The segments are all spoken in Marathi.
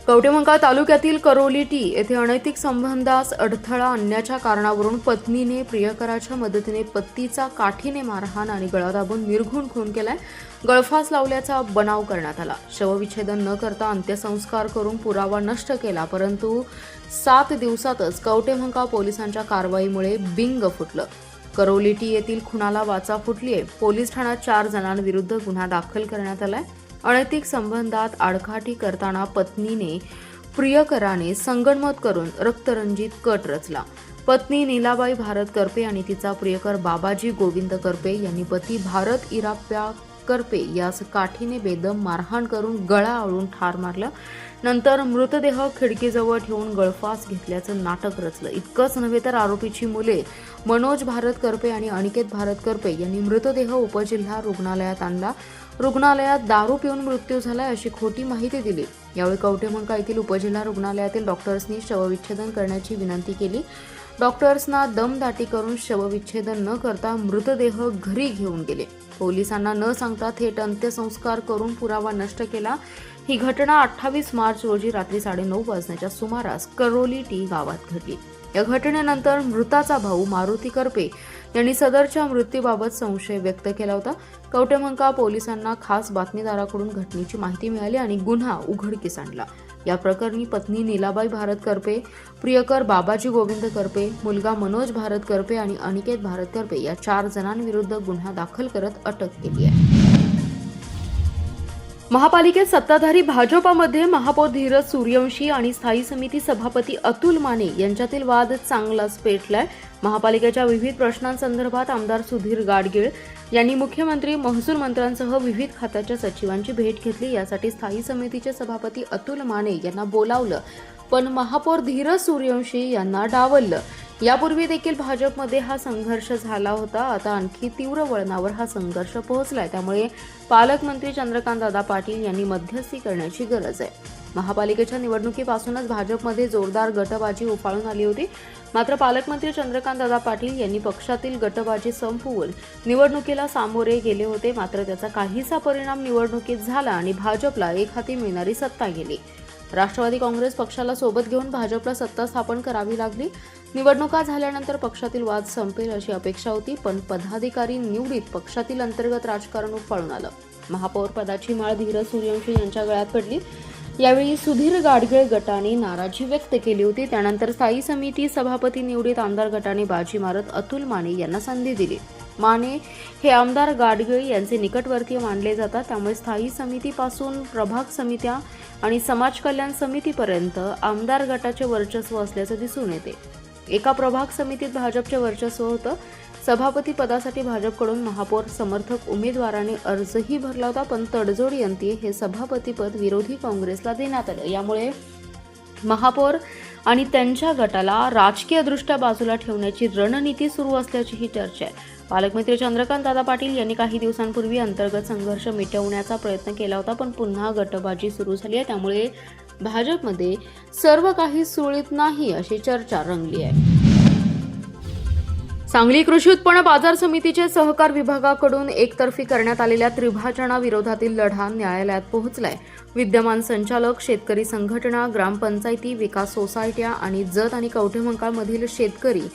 कवठेमंकाळ तालुक्यातील करोलीटी येथे अनैतिक संबंधास अडथळा आणण्याच्या कारणावरून पत्नीने प्रियकराच्या मदतीने पतीचा काठीने मारहाण आणि गळा दाबून निर्घृण खून केलाय. गळफास लावल्याचा बनाव करण्यात आला. शवविच्छेदन न करता अंत्यसंस्कार करून पुरावा नष्ट केला, परंतु 7 दिवसातच कवठेमंकाळ पोलिसांच्या कारवाईमुळे बिंग फुटलं. करोलीटी येथील खुनाला वाचा फुटलीये. पोलीस ठाण्यात 4 जणांविरुद्ध गुन्हा दाखल करण्यात आलाय. अनैतिक संबंधात आडकाठी करताना पत्नीने प्रियकराने संगनमत करून रक्तरंजित कट रचला. पत्नी नीलाबाई भारत करपे आणि तिचा प्रियकर बाबाजी गोविंद करपे यांनी पती भारत इराप्पा करपे यास काठीने बेदम मारहाण करून गळा आवळून ठार मारलं. नंतर मृतदेह खिडकीजवळ ठेवून गळफास घेतल्याचं नाटक रचलं. इतकंच नव्हे तर आरोपीची मुले मनोज भारत करपे आणि अनिकेत भारत करपे यांनी मृतदेह उपजिल्हा रुग्णालयात आणला. रुग्णालयात दारू पिऊन मृत्यू झालाय अशी खोटी माहिती दिली. यावेळी कवठेमंकाळ येथील उपजिल्हा रुग्णालयातील डॉक्टर्सनी शवविच्छेदन करण्याची विनंती केली. डॉक्टर्सना दमदाटी करून शवविच्छेदन न करता मृतदेह घरी घेऊन गेले. पोलिसांना न सांगता थेट अंत्यसंस्कार करून पुरावा नष्ट केला. ही घटना 28 मार्च रोजी रात्री 9:30 वाजण्याच्या सुमारास करोलीटी गावात घडली. या घटनेनंतर मृताचा भाऊ मारुती करपे यांनी सदरच्या मृत्यूबाबत संशय व्यक्त केला होता. कवठेमंकाळ पोलिसांना खास बातमीदाराकडून घटनेची माहिती मिळाली आणि गुन्हा उघडकीस आणला. या प्रकरणी पत्नी नीलाबाई भारत करपे, प्रियकर बाबाजी गोविंद करपे, मुलगा मनोज भारत करपे आणि अनिकेत भारत करपे या 4 जणांविरुद्ध गुन्हा दाखल करत अटक केली आहे. महापालिकेत सत्ताधारी भाजपामध्ये महापौर धीरज सूर्यवंशी आणि स्थायी समिती सभापती अतुल माने यांच्यातील वाद चांगलाच पेटलाय. महापालिकेच्या विविध प्रश्नांसंदर्भात आमदार सुधीर गाडगीळ यांनी मुख्यमंत्री, महसूल मंत्र्यांसह विविध खात्याच्या सचिवांची भेट घेतली. यासाठी स्थायी समितीचे सभापती अतुल माने यांना बोलावलं, पण महापौर धीरज सूर्यवंशी यांना डावललं. यापूर्वी देखील भाजपमध्ये हा संघर्ष झाला होता. आता आणखी तीव्र वळणावर हा संघर्ष पोहोचलाय. त्यामुळे पालकमंत्री चंद्रकांतदादा पाटील यांनी मध्यस्थी करण्याची गरज आहे. महापालिकेच्या निवडणुकीपासूनच भाजपमध्ये जोरदार गटबाजी उफाळून आली होती. मात्र पालकमंत्री चंद्रकांतदादा पाटील यांनी पक्षातील गटबाजी संपवून निवडणुकीला सामोरे गेले होते. मात्र त्याचा काहीसा परिणाम निवडणुकीत झाला आणि भाजपला एकहाती मिळणारी सत्ता गेली. राष्ट्रवादी काँग्रेस पक्षाला सोबत घेऊन भाजपला सत्ता स्थापन करावी लागली. निवडणुका झाल्यानंतर पक्षातील वाद संपेल अशी अपेक्षा होती, पण पदाधिकारी निवडीत पक्षातील अंतर्गत राजकारण उफाळून आलं. महापौर पदाची माळ धीरज सूर्यवंशी यांच्या गळ्यात पडली. यावेळी सुधीर गाडगीळ गटाने नाराजी व्यक्त केली होती. त्यानंतर स्थायी समिती सभापती निवडीत आमदार गटाने बाजी मारत अतुल माने यांना संधी दिली. माने हे आमदार गाडगीळ यांचे निकटवर्तीय मानले जातात. त्यामुळे स्थायी समितीपासून प्रभाग समित्या आणि समाज कल्याण समितीपर्यंत आमदार गटाचे वर्चस्व असल्याचं दिसून येते. एका प्रभाग समितीत भाजपचे वर्चस्व होतं. सभापती पदासाठी भाजपकडून महापौर समर्थक उमेदवाराने अर्जही भरला होता, पण तडजोडी अंती हे सभापतीपद विरोधी काँग्रेसला देण्यात आलं. यामुळे महापौर आणि त्यांच्या गटाला राजकीयदृष्ट्या बाजूला ठेवण्याची रणनीती सुरू असल्याची ही चर्चा आहे. पालकमंत्री चंद्रकांतदादा पाटील यांनी काही दिवसांपूर्वी अंतर्गत संघर्ष मिटवण्याचा प्रयत्न केला होता, पण पुन्हा गटबाजी सुरू झाली आहे. त्यामुळे भाजपमध्ये सर्व काही सुरळीत नाही अशी चर्चा रंगली आहे. सांगली कृषी उत्पन्न बाजार समितीचे सहकार विभागाकडून एकतर्फी करण्यात आलेल्या त्रिभाजनाविरोधातील लढा न्यायालयात पोहोचलाय. विद्यमान संचालक, शेतकरी संघटना, ग्रामपंचायती, विकास सोसायट्या आणि जत आणि कवठेमंकाळमधील शेतकरी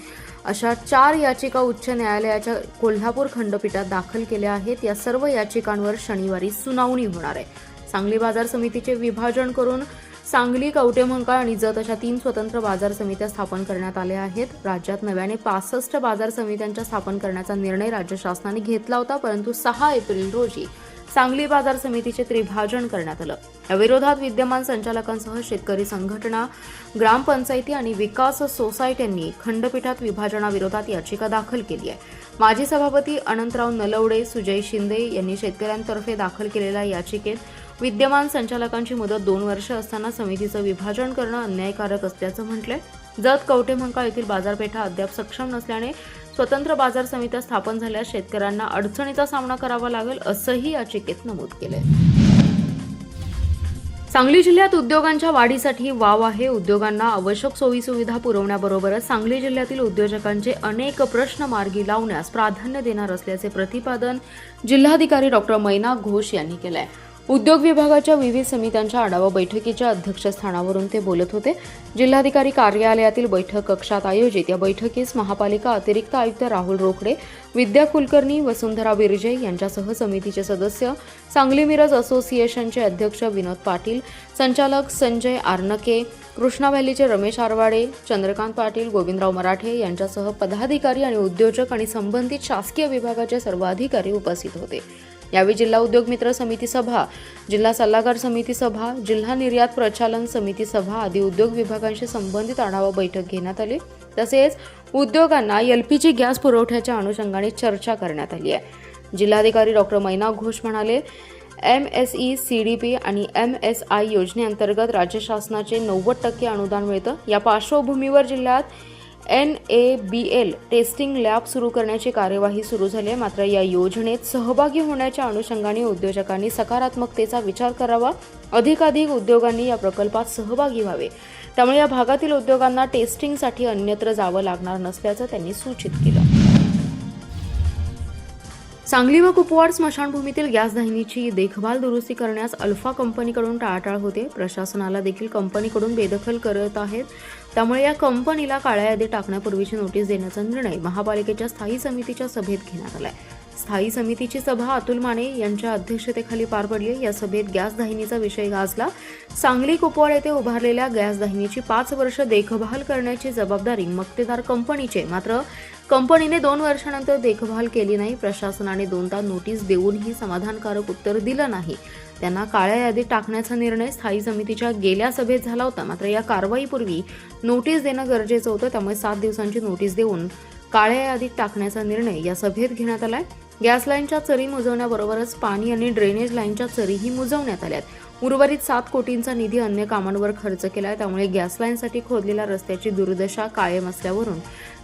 अशा 4 याचिका उच्च न्यायालयाच्या कोल्हापूर खंडपीठात दाखल केल्या आहेत. या सर्व याचिकांवर शनिवारी सुनावणी होणार आहे. सांगली बाजार समितीचे विभाजन करून सांगली, कवठेमंकाळ आणि जत अशा 3 स्वतंत्र बाजार समित्या स्थापन करण्यात आल्या आहेत. राज्यात नव्याने 65 बाजार समित्यांच्या स्थापन करण्याचा निर्णय राज्य शासनाने घेतला होता, परंतु 6 एप्रिल रोजी सांगली बाजार समितीचे त्रिभाजन करण्यात आलं. या विरोधात विद्यमान संचालकांसह शेतकरी संघटना, ग्रामपंचायती आणि विकास सोसायट्यांनी खंडपीठात विभाजनाविरोधात याचिका दाखल केली आहे. माजी सभापती अनंतराव नलवडे, सुजय शिंदे यांनी शेतकऱ्यांतर्फे दाखल केलेल्या याचिकेत विद्यमान संचालकांची मुदत 2 वर्ष असताना समितीचं विभाजन करणं अन्यायकारक असल्याचं म्हटलंय. जत, कवठेमंकाळ येथील बाजारपेठा अद्याप सक्षम नसल्याने स्वतंत्र बाजार समित्या स्थापन झाल्यास शेतकऱ्यांना अडचणीचा सामना करावा लागेल असंही याचिकेत नमूद केलंय. सांगली जिल्ह्यात उद्योगांच्या वाढीसाठी वाव आहे. उद्योगांना आवश्यक सोयीसुविधा पुरवण्याबरोबरच सांगली जिल्ह्यातील उद्योजकांचे अनेक प्रश्न मार्गी लावण्यास प्राधान्य देणार असल्याचे प्रतिपादन जिल्हाधिकारी डॉ. मैना घोष यांनी केलंय. उद्योग विभागाच्या विविध समित्यांच्या आढावा बैठकीच्या अध्यक्षस्थानावरून ते बोलत होते. जिल्हाधिकारी कार्यालयातील बैठक कक्षात आयोजित या बैठकीस महापालिका अतिरिक्त आयुक्त राहुल रोकडे, विद्या कुलकर्णी, वसुंधरा बिर्जे यांच्यासह समितीचे सदस्य, सांगली मिरज असोसिएशनचे अध्यक्ष विनोद पाटील, संचालक संजय आर्नके, कृष्णा व्हॅलीचे रमेश आरवाडे, चंद्रकांत पाटील, गोविंदराव मराठे यांच्यासह पदाधिकारी आणि उद्योजक आणि संबंधित शासकीय विभागाचे सर्व अधिकारी उपस्थित होते. यावेळी जिल्हा उद्योग मित्र समिती सभा, जिल्हा सल्लागार समिती सभा, जिल्हा निर्यात प्रचालन समिती सभा आदी उद्योग विभागांशी संबंधित आढावा बैठक घेण्यात आली. तसेच उद्योगांना एलपीजी गॅस पुरवठ्याच्या अनुषंगाने चर्चा करण्यात आली आहे. जिल्हाधिकारी डॉ. मैना घोष म्हणाले, MSE, CDP आणि MSI योजनेअंतर्गत राज्य शासनाचे 90% अनुदान मिळतं. या पार्श्वभूमीवर जिल्ह्यात NABL टेस्टिंग लॅब सुरू करण्याची कार्यवाही सुरू झाली आहे. मात्र या योजनेत सहभागी होण्याच्या अनुषंगाने उद्योजकांनी सकारात्मकतेचा विचार करावा. अधिकाधिक उद्योगांनी या प्रकल्पात सहभागी व्हावे. त्यामुळे या भागातील उद्योगांना टेस्टिंगसाठी अन्यत्र जावं लागणार नसल्याचं त्यांनी सूचित केलं. सांगली व कुपवाड स्मशानभूमीतील गॅस दाहिनीची देखभाल दुरुस्ती करण्यास अल्फा कंपनीकडून टाळाटाळ होते. प्रशासनाला देखील कंपनीकडून बेदखल करत आहेत. त्यामुळे या कंपनीला काळ्या यादीत टाकण्यापूर्वीची नोटीस देण्याचा निर्णय महापालिकेच्या स्थायी समितीच्या सभेत घेण्यात आलाय. स्थायी समितीची सभा अतुल माने यांच्या अध्यक्षतेखाली पार पडली. या सभेत गॅस दाहिनीचा विषय गाजला. सांगली कुपवाड येथे उभारलेल्या गॅस दाहिनीची 5 वर्ष देखभाल करण्याची जबाबदारी मक्तेदार कंपनीचे. मात्र कंपनीने 2 वर्षानंतर देखभाल केली नाही. प्रशासनाने 2दा नोटीस देऊनही समाधानकारक उत्तर दिलं नाही. त्यांना काळ्या यादीत टाकण्याचा निर्णय स्थायी समितीच्या गेल्या सभेत झाला होता. मात्र या कारवाईपूर्वी नोटीस देणं गरजेचं होतं. त्यामुळे 7 दिवसांची नोटीस देऊन काळ्या यादीत टाकण्याचा निर्णय या सभेत घेण्यात आलाय. गॅस लाईनच्या चरी मुजवण्याबरोबरच पाणी आणि ड्रेनेज लाईनच्या चरीही मुजवण्यात आल्यात. उर्वरित 7 कोटींचा निधी अन्य कामांवर खर्च केलाय. त्यामुळे गॅस लाईनसाठी खोदलेल्या रस्त्याची दुर्दशा कायम असल्यावरून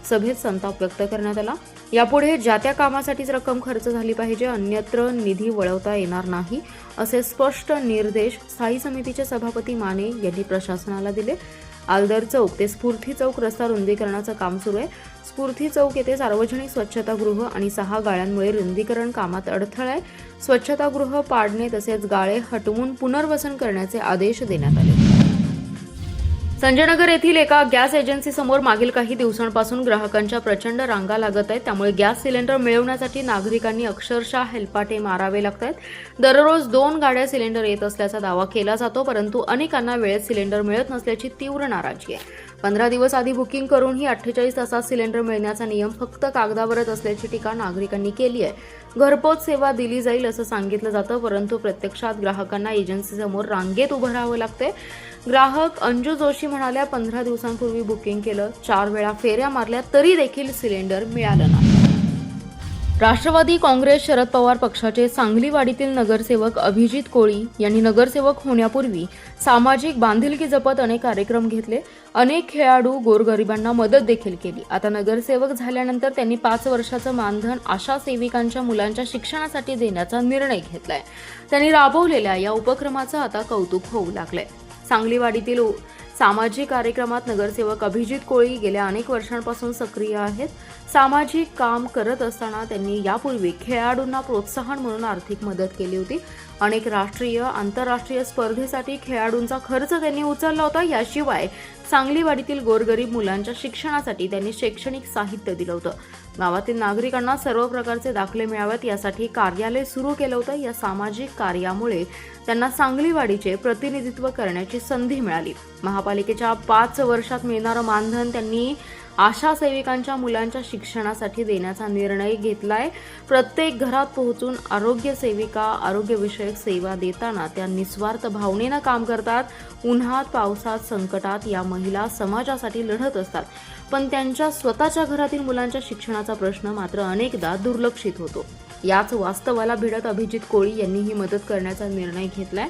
सभेत संताप व्यक्त करण्यात आला. यापुढे ज्या त्या कामासाठीच रक्कम खर्च झाली पाहिजे, अन्यत्र निधी वळवता येणार नाही असे स्पष्ट निर्देश स्थायी समितीचे सभापती माने यांनी प्रशासनाला दिले. आलदर चौक ते स्फूर्ती चौक रस्ता रुंदीकरणाचं काम सुरू आहे. स्फूर्ती चौक येथे सार्वजनिक स्वच्छतागृह आणि 6 गाळ्यांमुळे रुंदीकरण कामात अडथळा आहे. स्वच्छतागृह पाडणे तसेच गाळे हटवून पुनर्वसन करण्याचे आदेश देण्यात आले. संजयनगर येथील एका गॅस एजन्सीसमोर मागील काही दिवसांपासून ग्राहकांच्या प्रचंड रांगा लागत आहेत. त्यामुळे गॅस सिलेंडर मिळवण्यासाठी नागरिकांनी अक्षरशः हेलपाटे मारावे लागत आहेत. दररोज 2 गाड्या सिलेंडर येत असल्याचा दावा केला जातो, परंतु अनेकांना वेळेत सिलेंडर मिळत नसल्याची तीव्र नाराजी आहे. 15 दिवस आधी बुकिंग करूनही 48 तासात सिलेंडर मिळण्याचा नियम फक्त कागदावरच असल्याची टीका नागरिकांनी केली आहे. घरपोच सेवा दिली जाईल असं सांगितलं जातं, परंतु प्रत्यक्षात ग्राहकांना एजन्सीसमोर रांगेत उभं राहावं लागतंय. ग्राहक अंजू जोशी म्हणाल्या, 15 दिवसांपूर्वी बुकिंग केलं, 4 वेळा फेऱ्या मारल्या तरी देखील सिलेंडर मिळालं नाही. राष्ट्रवादी काँग्रेस शरद पवार पक्षाचे सांगलीवाडीतील नगरसेवक अभिजित कोळी यांनी नगरसेवक होण्यापूर्वी सामाजिक बांधिलकी जपत अनेक कार्यक्रम घेतले. अनेक खेळाडू गोरगरिबांना मदत देखील केली. आता नगरसेवक झाल्यानंतर त्यांनी 5 वर्षाचं मानधन आशा सेविकांच्या मुलांच्या शिक्षणासाठी देण्याचा निर्णय घेतलाय. त्यांनी राबवलेल्या या उपक्रमाचं आता कौतुक होऊ लागलंय. सांगलीवाडीतील सामाजिक कार्यक्रमात नगरसेवक अभिजित कोळी गेल्या अनेक वर्षांपासून सक्रिय आहेत. सामाजिक काम करत असताना त्यांनी यापूर्वी खेळाडूंना प्रोत्साहन म्हणून आर्थिक मदत केली होती. अनेक राष्ट्रीय आंतरराष्ट्रीय स्पर्धेसाठी खेळाडूंचा खर्च त्यांनी उचलला होता. याशिवाय सांगलीवाडीतील गोरगरीब मुलांच्या शिक्षणासाठी त्यांनी शैक्षणिक साहित्य दिलं होतं. गावातील नागरिकांना सर्व प्रकारचे दाखले मिळावेत यासाठी कार्यालय सुरू केलं होतं. या सामाजिक कार्यामुळे त्यांना सांगलीवाडीचे प्रतिनिधित्व करण्याची संधी मिळाली. महापालिकेच्या 5 वर्षात मिळणारं मानधन त्यांनी आशा सेविकांच्या मुलांच्या शिक्षणासाठी देण्याचा निर्णय घेतलाय. प्रत्येक घरात पोहोचून आरोग्य सेविका आरोग्यविषयक सेवा देताना त्या निस्वार्थ भावनेनं काम करतात. उन्हात पावसात संकटात या महिला समाजासाठी लढत असतात, पण त्यांच्या स्वतःच्या घरातील मुलांच्या शिक्षणाचा प्रश्न मात्र अनेकदा दुर्लक्षित होतो. याच वास्तवाला भिडत अभिजित कोळी यांनी ही मदत करण्याचा निर्णय घेतलाय.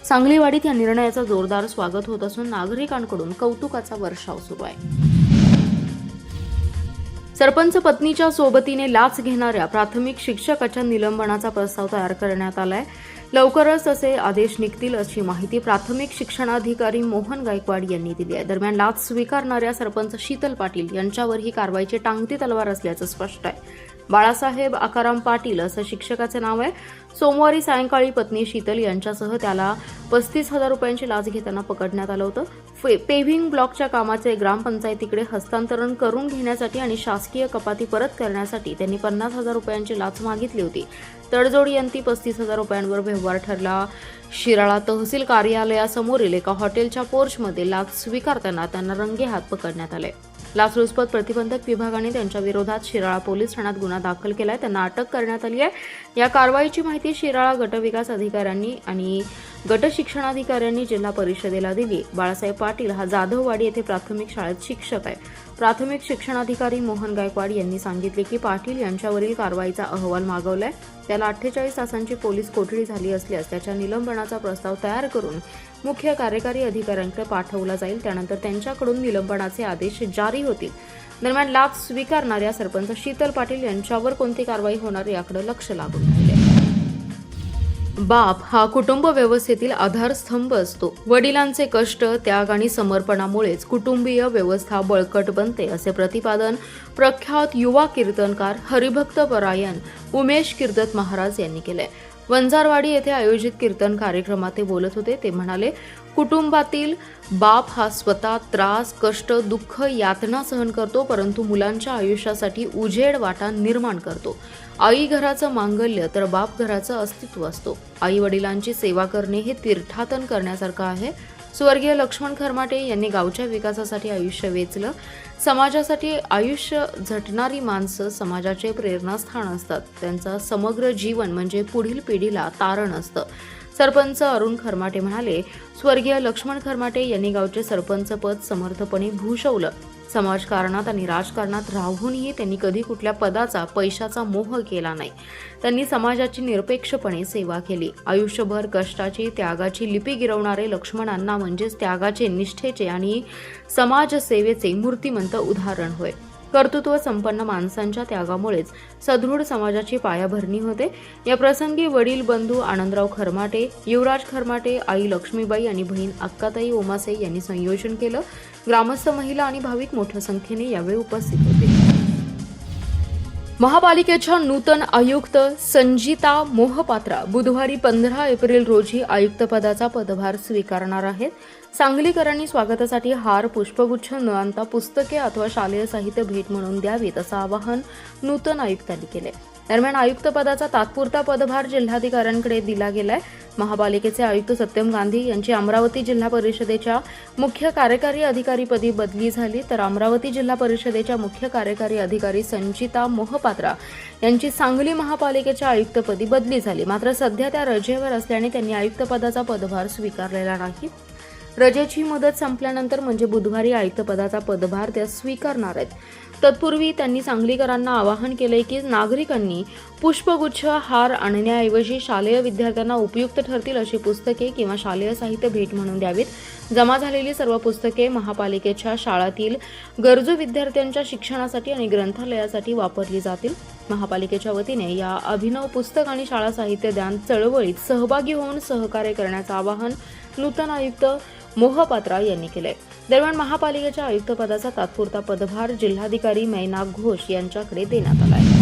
सांगलीवाडीत या निर्णयाचं जोरदार स्वागत होत असून नागरिकांकडून कौतुकाचा वर्षाव सुरू आहे. सरपंच पत्नीच्या सोबतीने लाच घेणाऱ्या प्राथमिक शिक्षकाच्या निलंबनाचा प्रस्ताव तयार करण्यात आलाय. लवकरच तसे आदेश निघतील अशी माहिती प्राथमिक शिक्षणाधिकारी मोहन गायकवाड यांनी दिली आहे. दरम्यान लाच स्वीकारणाऱ्या सरपंच शीतल पाटील यांच्यावर ही कारवाईची टांगती तलवार असल्याचं स्पष्ट आहे. बाळासाहेब आकाराम पाटील असं शिक्षकाचे नाव आहे. सोमवारी सायंकाळी पत्नी शीतल यांच्यासह त्याला 35,000 रुपयांची लाच घेताना पकडण्यात आलं होतं. पेव्हिंग ब्लॉकच्या कामाचे ग्रामपंचायतीकडे हस्तांतरण करून घेण्यासाठी आणि शासकीय कपाती परत करण्यासाठी त्यांनी 50,000 रुपयांची लाच मागितली होती. तडजोडी अंती 35,000 रुपयांवर व्यवहार ठरला. शिराळा तहसील कार्यालयासमोरील एका हॉटेलच्या पोर्चमध्ये लाच स्वीकारताना त्यांना रंगेहात पकडण्यात आले. लाचलुचपत प्रतिबंधक विभागाने त्यांच्या विरोधात शिराळा पोलीस ठाण्यात गुन्हा दाखल केलाय. त्यांना अटक करण्यात आली आहे. या कारवाईची माहिती शिराळा गटविकास अधिकाऱ्यांनी आणि गट शिक्षणाधिकाऱ्यांनी जिल्हा परिषदेला दिली. बाळासाहेब पाटील हा जाधववाडी येथे प्राथमिक शाळेत शिक्षक आहे. प्राथमिक शिक्षणाधिकारी मोहन गायकवाड यांनी सांगितले की पाटील यांच्यावरील कारवाईचा अहवाल मागवलाय. त्याला 48 तासांची पोलीस कोठडी झाली असल्यास त्याच्या निलंबनाचा प्रस्ताव तयार करून मुख्य कार्यकारी अधिकाऱ्यांकडे पाठवला जाईल. त्यानंतर त्यांच्याकडून निलंबनाचे आदेश जारी होतील. दरम्यान लाच स्वीकारणाऱ्या सरपंच शीतल पाटील यांच्यावर कोणती कारवाई होणार याकडे लक्ष लागून राहिले. बाप हा कुटुंब व्यवस्थेतील आधारस्तंभ असतो. वडिलांचे कष्ट, त्याग आणि समर्पणामुळेच कुटुंबीय व्यवस्था बळकट बनते, असे प्रतिपादन प्रख्यात युवा कीर्तनकार हरिभक्त परायण उमेश कीर्तत महाराज यांनी केले. वंजारवाडी येथे आयोजित कीर्तन कार्यक्रमात ते बोलत होते. ते म्हणाले, कुटुंबातील बाप हा स्वतः त्रास, कष्ट, दुःख, यातना सहन करतो, परंतु मुलांच्या आयुष्यासाठी उजेड वाटा निर्माण करतो. आई घराचं मांगल्य तर बाप घराचं अस्तित्व असतो. आई वडिलांची सेवा करणे हे तीर्थाटन करण्यासारखं आहे. स्वर्गीय लक्ष्मण खरमाटे यांनी गावच्या विकासासाठी आयुष्य वेचलं. समाजासाठी आयुष्य झटणारी माणसं समाजाचे प्रेरणास्थान असतात. त्यांचं समग्र जीवन म्हणजे पुढील पिढीला तारण असतं. सरपंच अरुण खरमाटे म्हणाले, स्वर्गीय लक्ष्मण खरमाटे यांनी गावचे सरपंचपद समर्थपणे भूषवलं. समाजकारणात आणि राजकारणात राहूनही त्यांनी कधी कुठल्या पदाचा, पैशाचा मोह केला नाही. त्यांनी समाजाची निरपेक्षपणे सेवा केली. आयुष्यभर कष्टाची, त्यागाची लिपी गिरवणारे लक्ष्मणांना म्हणजेच त्यागाचे, निष्ठेचे आणि समाजसेवेचे मूर्तिमंत उदाहरण होय. कर्तृत्व संपन्न माणसांच्या त्यागामुळेच सदृढ समाजाची पायाभरणी होते. या प्रसंगी वडील बंधू आनंदराव खरमाटे, युवराज खरमाटे, आई लक्ष्मीबाई आणि बहीण अक्काताई ओमासे यांनी संयोजन केलं. ग्रामस्थ, महिला आणि भाविक मोठ्या संख्येने यावेळी उपस्थित होते. महापालिकेच्या नूतन आयुक्त संजिता मोहपात्रा बुधवारी 15 एप्रिल रोजी आयुक्तपदाचा पदभार स्वीकारणार आहेत. सांगलीकरांनी स्वागतासाठी हार, पुष्पगुच्छ न आणता पुस्तके अथवा शालेय साहित्य भेट म्हणून द्यावीत, असं आवाहन नूतन आयुक्तांनी केले. दरम्यान आयुक्तपदाचा तात्पुरता पदभार जिल्हाधिकाऱ्यांकडे दिला गेलाय. महापालिकेचे आयुक्त सत्यम गांधी यांची अमरावती जिल्हा परिषदेच्या मुख्य कार्यकारी अधिकारीपदी बदली झाली, तर अमरावती जिल्हा परिषदेच्या मुख्य कार्यकारी अधिकारी संचिता मोहपात्रा यांची सांगली महापालिकेच्या आयुक्तपदी बदली झाली. मात्र सध्या त्या रजेवर असल्याने त्यांनी आयुक्तपदाचा पदभार स्वीकारलेला नाही. रजेची मुदत संपल्यानंतर म्हणजे बुधवारी आयुक्तपदाचा पदभार त्या स्वीकारणार आहेत. तत्पूर्वी त्यांनी सांगलीकरांना आवाहन केले की नागरिकांनी पुष्पगुच्छ, हार आणण्याऐवजी शालेय विद्यार्थ्यांना उपयुक्त ठरतील अशी पुस्तके किंवा शालेय साहित्य भेट म्हणून द्यावीत. जमा झालेली सर्व पुस्तके महापालिकेच्या शाळातील गरजू विद्यार्थ्यांच्या शिक्षणासाठी आणि ग्रंथालयासाठी वापरली जातील. महापालिकेच्या वतीने या अभिनव पुस्तक आणि शाळा साहित्य दान चळवळीत सहभागी होऊन सहकार्य करण्याचं आवाहन नूतन आयुक्त मोहपात्रा यांनी केले. दरम्यान महापालिकेच्या आयुक्तपदाचा तात्पुरता पदभार जिल्हाधिकारी मैनाक घोष यांच्याकडे देण्यात आला आहे.